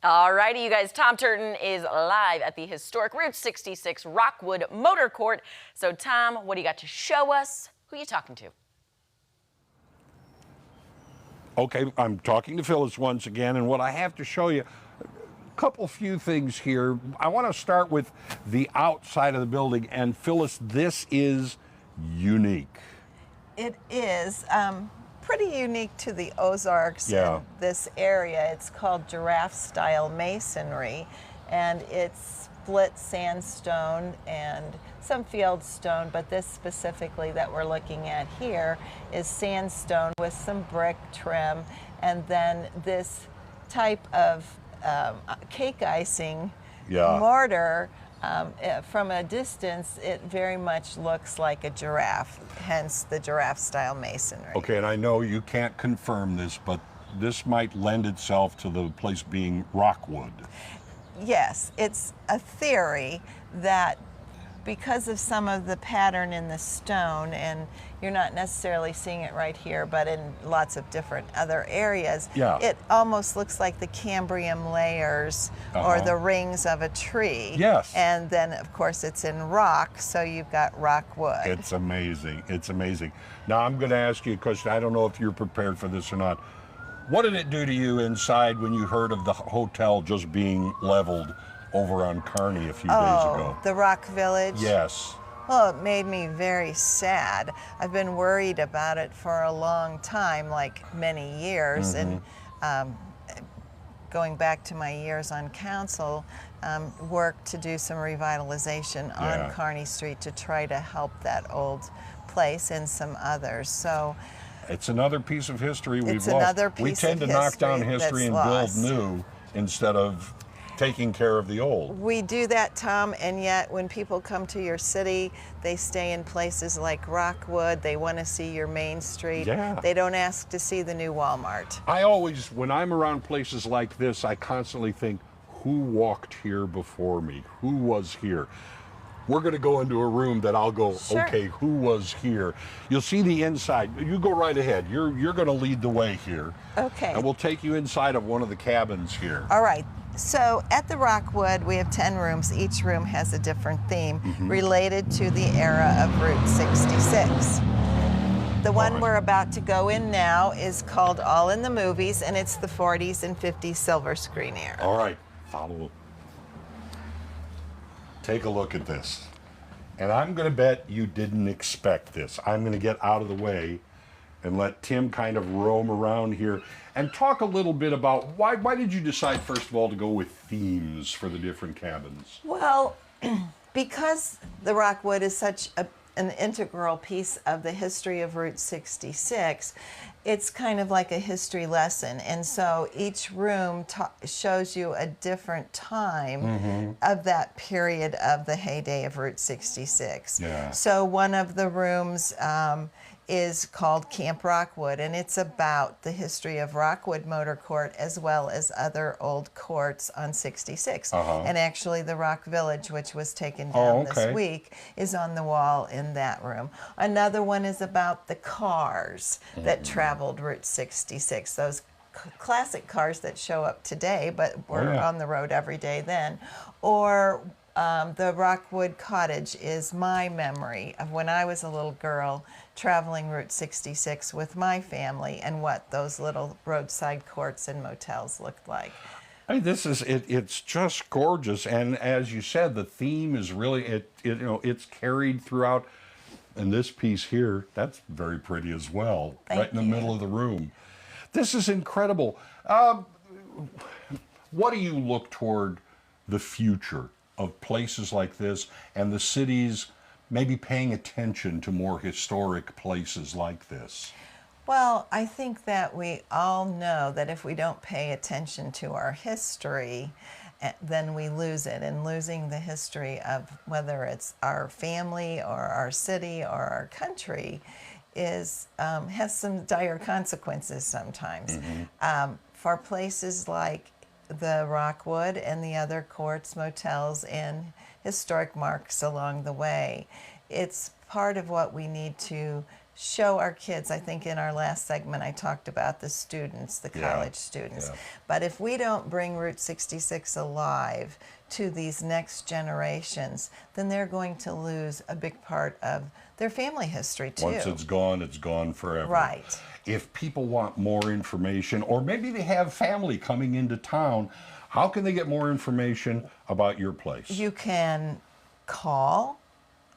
All righty, you guys. Tom Turton is live at the historic Route 66 Rockwood Motor Court. So, Tom, what do you got to show us? Who are you talking to? Okay, I'm talking to Phyllis once again, and what I have to show you, a few things here. I want to start with the outside of the building, and Phyllis, this is unique. It is pretty unique to the Ozarks Yeah. in this area. It's called giraffe-style masonry, and it's split sandstone and some fieldstone, but this specifically that we're looking at here is sandstone with some brick trim, and then this type of cake icing mortar. From a distance, it very much looks like a giraffe, hence the giraffe-style masonry. Okay, and I know you can't confirm this, but this might lend itself to the place being Rockwood. Yes, it's a theory that because of some of the pattern in the stone, and you're not necessarily seeing it right here, but in lots of different other areas, it almost looks like the Cambrian layers or the rings of a tree. Yes. And then, of course, it's in rock, so you've got Rockwood. It's amazing. It's amazing. Now, I'm going to ask you a question. I don't know if you're prepared for this or not. What did it do to you inside when you heard of the hotel just being leveled over on Kearney a few days ago? The Rock Village? Yes. Well, it made me very sad. I've been worried about it for a long time, like many years, and going back to my years on council, worked to do some revitalization on Kearney Street to try to help that old place and some others. So it's another piece of history we've lost. Another piece we tend of to knock down history and lost. build new instead of taking care of the old. We do that, Tom, and yet when people come to your city, they stay in places like Rockwood. They want to see your Main Street. Yeah. They don't ask to see the new Walmart. I always, when I'm around places like this, I constantly think, who walked here before me? Who was here? We're going to go into a room that I'll go, okay, who was here? You'll see the inside. You go right ahead. You're going to lead the way here. Okay. And we'll take you inside of one of the cabins here. All right. So at the Rockwood, we have 10 rooms. Each room has a different theme related to the era of Route 66. The one we're about to go in now is called All in the Movies, and it's the 40s and 50s silver screen era. All right, follow. Take a look at this. And I'm going to bet you didn't expect this. I'm going to get out of the way and let Tim kind of roam around here and talk a little bit about why did you decide, first of all, to go with themes for the different cabins? Well, because the Rockwood is such an integral piece of the history of Route 66, it's kind of like a history lesson. And so each room shows you a different time of that period of the heyday of Route 66. Yeah. So one of the rooms is called Camp Rockwood, and it's about the history of Rockwood Motor Court as well as other old courts on 66. And actually the Rock Village, which was taken down this week, is on the wall in that room. Another one is about the cars that traveled Route 66, those classic cars that show up today but were on the road every day then. Or the Rockwood Cottage is my memory of when I was a little girl traveling Route 66 with my family and what those little roadside courts and motels looked like. I mean, this is it's just gorgeous, and as you said, the theme is really it's carried throughout. And this piece here, that's very pretty as well, right in the middle of the room. This is incredible. What do you look toward the future of places like this and the cities maybe paying attention to more historic places like this? Well, I think that we all know that if we don't pay attention to our history, then we lose it. And losing the history of whether it's our family or our city or our country is has some dire consequences sometimes. For places like the Rockwood and the other courts, motels, and historic marks along the way, it's part of what we need to show our kids. I think in our last segment I talked about the students, the college students. Yeah. But if we don't bring Route 66 alive to these next generations, then they're going to lose a big part of their family history too. Once it's gone forever. Right. If people want more information, or maybe they have family coming into town, how can they get more information about your place? You can call,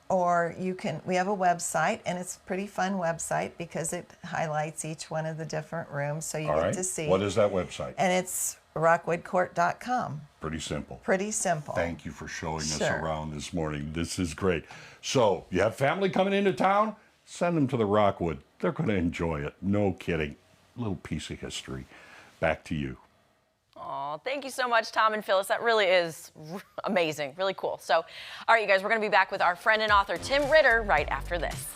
or we have a website, and it's a pretty fun website because it highlights each one of the different rooms so you get to see. What is that website? And it's rockwoodcourt.com. Pretty simple. Pretty simple. Thank you for showing us Sure. around this morning. This is great. So, you have family coming into town? Send them to the Rockwood. They're going to enjoy it. No kidding. Little piece of history. Back to you. Oh, thank you so much, Tom and Phyllis. That really is amazing, really cool. So, all right, you guys, we're going to be back with our friend and author, Tim Ritter, right after this.